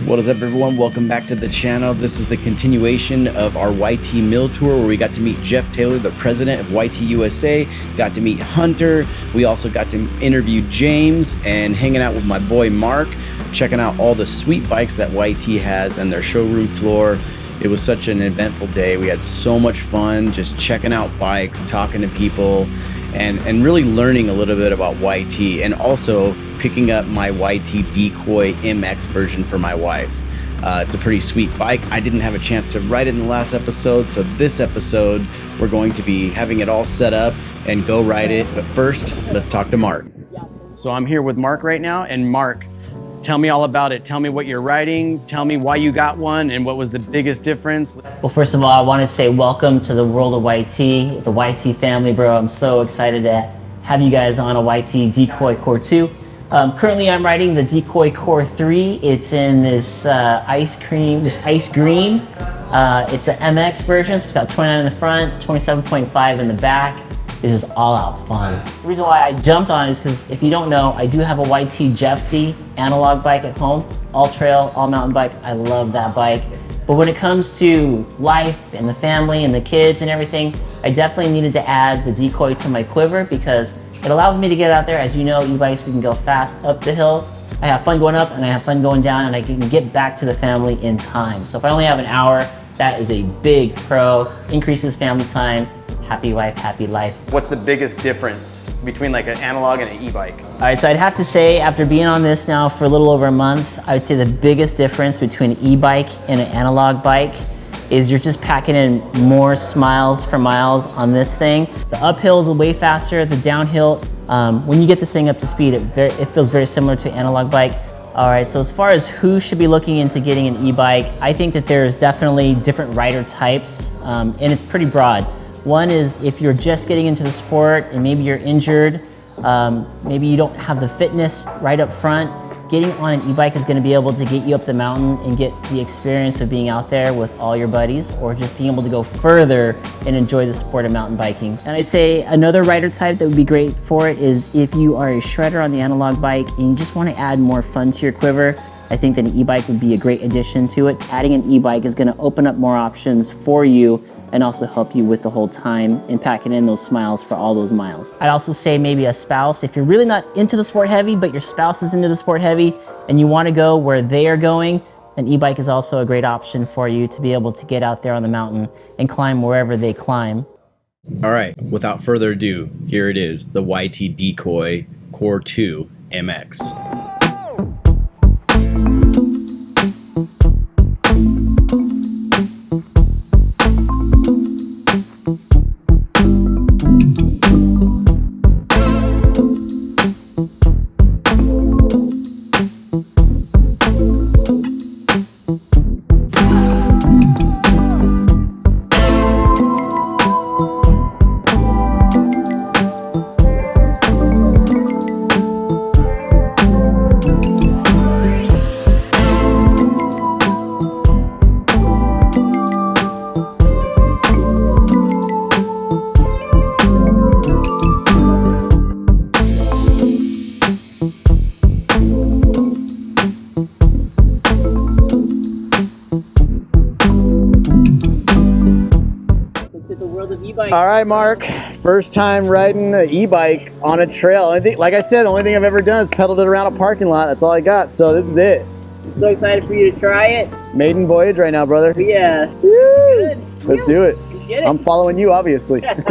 What is up, everyone? Welcome back to the channel. This is the continuation of our YT Mill Tour, where we got to meet Jeff Taylor, the president of YT USA, got to meet Hunter. We also got to interview James and hanging out with my boy Mark, checking out all the sweet bikes that YT has and their showroom floor. It was such an eventful day. We had so much fun just checking out bikes, talking to people, and really learning a little bit about YT, and also picking up my YT DECOY MX version for my wife. It's a pretty sweet bike. I didn't have a chance to ride it in the last episode, so this episode we're going to be having it all set up and go ride it. But first, let's talk to Mark. So I'm here with Mark right now, and Mark, tell me all about it. Tell me what you're riding. Tell me why you got one and what was the biggest difference. Well, first of all, I want to say welcome to the world of YT, the YT family, bro. I'm so excited to have you guys on a YT DECOY Core 2. Currently, I'm riding the DECOY Core 3. It's in this ice green. It's an MX version, so it's got 29 in the front, 27.5 in the back. It's just all out fun. The reason why I jumped on is because if you don't know, I do have a YT Jeff C analog bike at home, all trail, all mountain bike. I love that bike. But when it comes to life and the family and the kids and everything, I definitely needed to add the DECOY to my quiver because it allows me to get out there. As you know, e-bikes, we can go fast up the hill. I have fun going up and I have fun going down, and I can get back to the family in time. So if I only have an hour, that is a big pro, increases family time. Happy wife, happy life. What's the biggest difference between like an analog and an e-bike? All right, so I'd have to say, after being on this now for a little over a month, I would say the biggest difference between an e-bike and an analog bike is you're just packing in more smiles for miles on this thing. The uphill is way faster, the downhill, when you get this thing up to speed, it feels very similar to an analog bike. All right, so as far as who should be looking into getting an e-bike, I think that there's definitely different rider types, and it's pretty broad. One is if you're just getting into the sport and maybe you're injured, maybe you don't have the fitness right up front, getting on an e-bike is gonna be able to get you up the mountain and get the experience of being out there with all your buddies, or just being able to go further and enjoy the sport of mountain biking. And I'd say another rider type that would be great for it is if you are a shredder on the analog bike and you just wanna add more fun to your quiver, I think that an e-bike would be a great addition to it. Adding an e-bike is gonna open up more options for you and also help you with the whole time and packing in those smiles for all those miles. I'd also say maybe a spouse. If you're really not into the sport heavy, but your spouse is into the sport heavy and you wanna go where they are going, an e-bike is also a great option for you to be able to get out there on the mountain and climb wherever they climb. All right, without further ado, here it is, the YT DECOY Core 2 MX. All right, Mark, first time riding an e-bike on a trail. Like I said, the only thing I've ever done is pedaled it around a parking lot. That's all I got, so this is it. I'm so excited for you to try it. Maiden voyage right now, brother. Yeah. Woo! Let's do it. Get it. I'm following you, obviously. At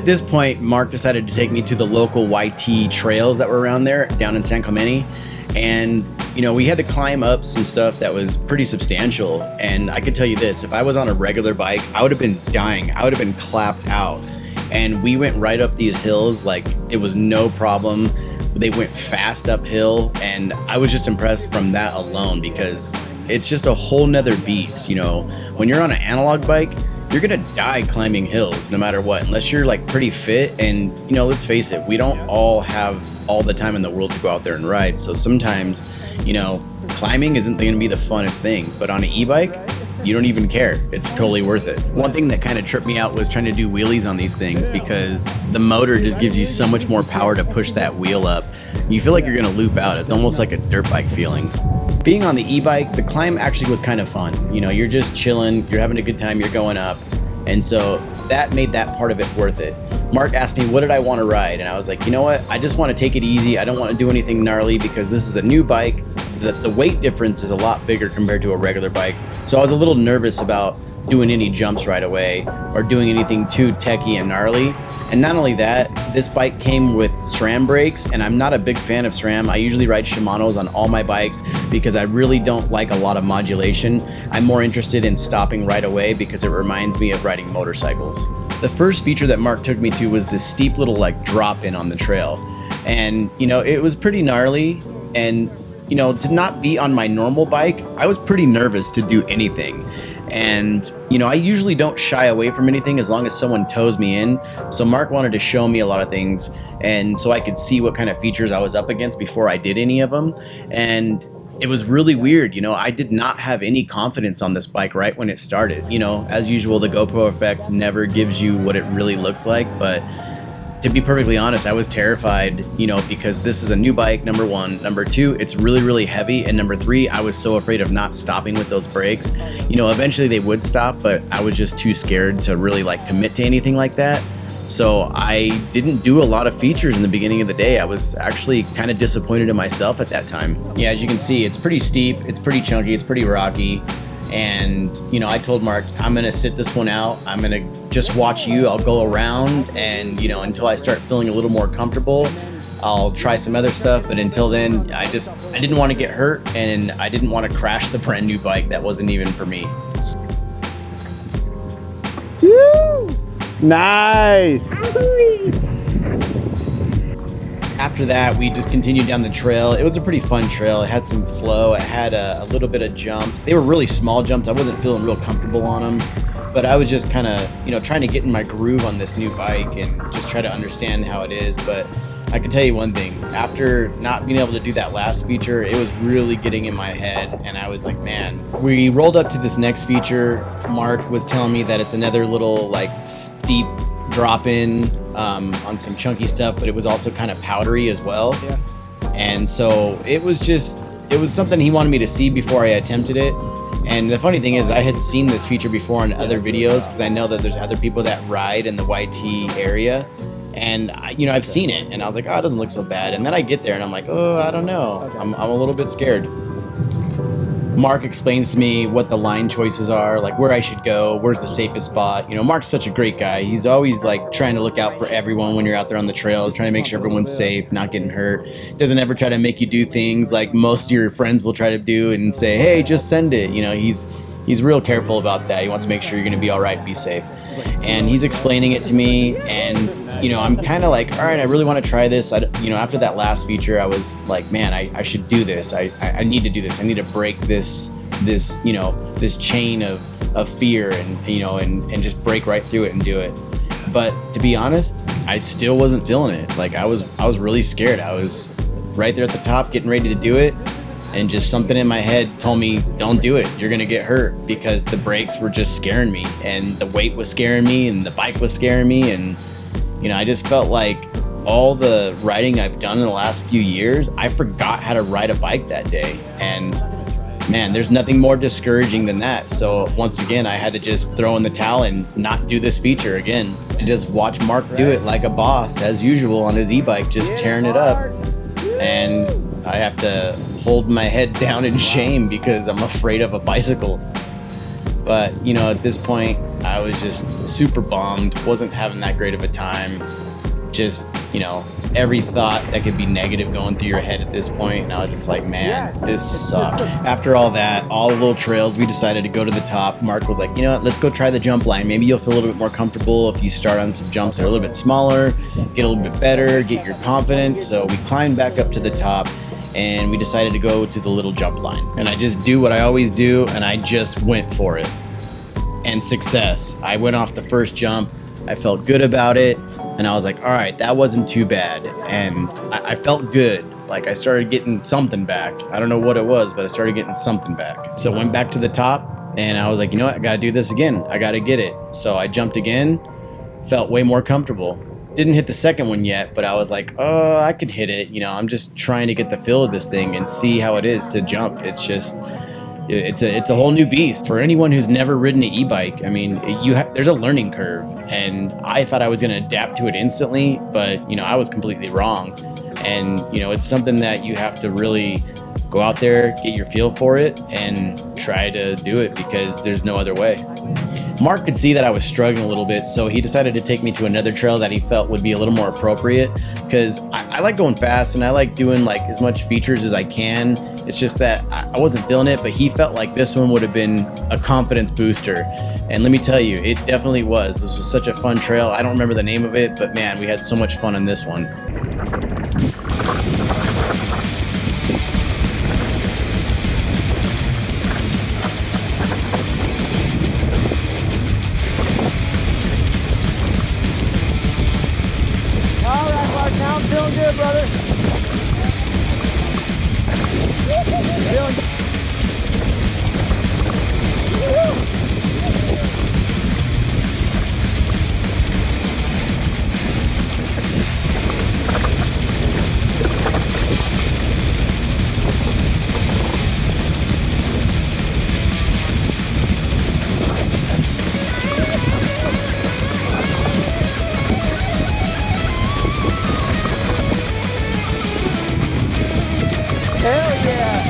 this point, Mark decided to take me to the local YT trails that were around there, down in San Clemente. And, you know, we had to climb up some stuff that was pretty substantial. And I could tell you this, if I was on a regular bike, I would have been dying. I would have been clapped out. And we went right up these hills like it was no problem. They went fast uphill. And I was just impressed from that alone, because it's just a whole nother beast. You know, when you're on an analog bike, you're gonna die climbing hills no matter what, unless you're like pretty fit. And you know, let's face it, we don't all have all the time in the world to go out there and ride. So sometimes, you know, climbing isn't gonna be the funnest thing, but on an e-bike, you don't even care. It's totally worth it. One thing that kind of tripped me out was trying to do wheelies on these things, because the motor just gives you so much more power to push that wheel up. You feel like you're gonna loop out. It's almost like a dirt bike feeling. Being on the e-bike, the climb actually was kind of fun. You know, you're just chilling, you're having a good time, you're going up. And so that made that part of it worth it. Mark asked me, what did I want to ride? And I was like, you know what? I just want to take it easy. I don't want to do anything gnarly because this is a new bike. The weight difference is a lot bigger compared to a regular bike. So I was a little nervous about doing any jumps right away or doing anything too techy and gnarly. And not only that, this bike came with SRAM brakes, and I'm not a big fan of SRAM. I usually ride Shimano's on all my bikes because I really don't like a lot of modulation. I'm more interested in stopping right away because it reminds me of riding motorcycles. The first feature that Mark took me to was this steep little like drop in on the trail. And you know, it was pretty gnarly, and you know, to not be on my normal bike, I was pretty nervous to do anything. And, you know, I usually don't shy away from anything as long as someone tows me in. So Mark wanted to show me a lot of things, and so I could see what kind of features I was up against before I did any of them. And it was really weird. You know, I did not have any confidence on this bike right when it started. You know, as usual, the GoPro effect never gives you what it really looks like, but to be perfectly honest, I was terrified, you know, because this is a new bike, number one. Number two, it's really, really heavy. And number three, I was so afraid of not stopping with those brakes. You know, eventually they would stop, but I was just too scared to really like commit to anything like that. So I didn't do a lot of features in the beginning of the day. I was actually kind of disappointed in myself at that time. Yeah, as you can see, it's pretty steep, it's pretty chunky, it's pretty rocky. And, you know, I told Mark, I'm going to sit this one out. I'm going to just watch you. I'll go around and, you know, until I start feeling a little more comfortable, I'll try some other stuff. But until then, I didn't want to get hurt, and I didn't want to crash the brand new bike that wasn't even for me. Woo! Nice. After that, we just continued down the trail. It was a pretty fun trail. It had some flow. It had a little bit of jumps. They were really small jumps. I wasn't feeling real comfortable on them, but I was just kind of, you know, trying to get in my groove on this new bike and just try to understand how it is. But I can tell you one thing, after not being able to do that last feature, it was really getting in my head, and I was like, man. We rolled up to this next feature. Mark was telling me that it's another little like steep drop in on some chunky stuff, but it was also kind of powdery as well. Yeah. And so it was something he wanted me to see before I attempted it. And the funny thing is, I had seen this feature before in other videos because I know that there's other people that ride in the YT area, and you know, I've seen it, and I was like, oh, it doesn't look so bad. And then I get there and I'm like, oh, I don't know. I'm a little bit scared. Mark explains to me what the line choices are, like where I should go, where's the safest spot. You know, Mark's such a great guy. He's always like trying to look out for everyone when you're out there on the trails, trying to make sure everyone's safe, not getting hurt. Doesn't ever try to make you do things like most of your friends will try to do and say, hey, just send it. You know, he's real careful about that. He wants to make sure you're going to be all right, be safe. And he's explaining it to me, and you know, I'm kind of like, all right, I really want to try this. You know, after that last feature, I was like, man, I should do this. I need to do this. I need to break this you know, this chain of fear, and you know, and just break right through it and do it. But to be honest, I still wasn't feeling it. Like I was really scared. I was right there at the top, getting ready to do it, and just something in my head told me, don't do it. You're gonna get hurt, because the brakes were just scaring me, and the weight was scaring me, and the bike was scaring me. And you know, I just felt like all the riding I've done in the last few years, I forgot how to ride a bike that day. And man, there's nothing more discouraging than that. So once again, I had to just throw in the towel and not do this feature again, and just watch Mark do it like a boss as usual on his e-bike, just tearing it up. And I have to hold my head down in shame because I'm afraid of a bicycle. But you know, at this point, I was just super bummed, wasn't having that great of a time. Just, you know, every thought that could be negative going through your head at this point, and I was just like, man, this sucks. After all that, all the little trails, we decided to go to the top. Mark was like, you know what, let's go try the jump line. Maybe you'll feel a little bit more comfortable if you start on some jumps that are a little bit smaller, get a little bit better, get your confidence. So we climbed back up to the top, and we decided to go to the little jump line. And I just do what I always do, and I just went for it. And success. I went off the first jump. I felt good about it, and I was like, all right, that wasn't too bad. And I felt good. Like I started getting something back. I don't know what it was, but I started getting something back. So I went back to the top, and I was like, you know what, I gotta do this again. I gotta get it. So I jumped again, felt way more comfortable. didn't hit the second one yet, but I was like, oh, I can hit it. You know, I'm just trying to get the feel of this thing and see how it is to jump. It's just, it's a whole new beast for anyone who's never ridden an e-bike. I mean, there's a learning curve, and I thought I was going to adapt to it instantly, but you know, I was completely wrong. And you know, it's something that you have to really go out there, get your feel for it, and try to do it, because there's no other way. Mark could see that I was struggling a little bit, so he decided to take me to another trail that he felt would be a little more appropriate, because I like going fast and I like doing like as much features as I can. It's just that I wasn't feeling it, but he felt like this one would have been a confidence booster. And let me tell you, it definitely was. This was such a fun trail. I don't remember the name of it, but man, we had so much fun on this one. Now I'm feeling good, brother. Feeling good. Hell yeah!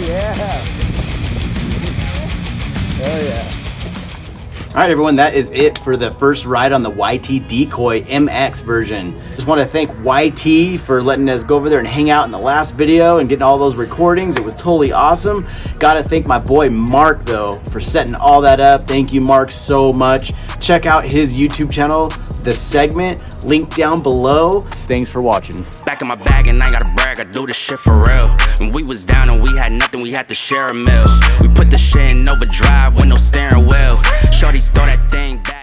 Yeah. Oh yeah. All right, everyone, that is it for the first ride on the YT DECOY MX version. Just want to thank YT for letting us go over there and hang out in the last video and getting all those recordings. It was totally awesome. Got to thank my boy Mark, though, for setting all that up. Thank you, Mark, so much. Check out his YouTube channel, The Segment, link down below. Thanks for watching. Back in my bag and I ain't gotta brag, I do this shit for real. When we was down and we had nothing, we had to share a meal. We put the shit in overdrive with no steering wheel. Shorty throw that thing back.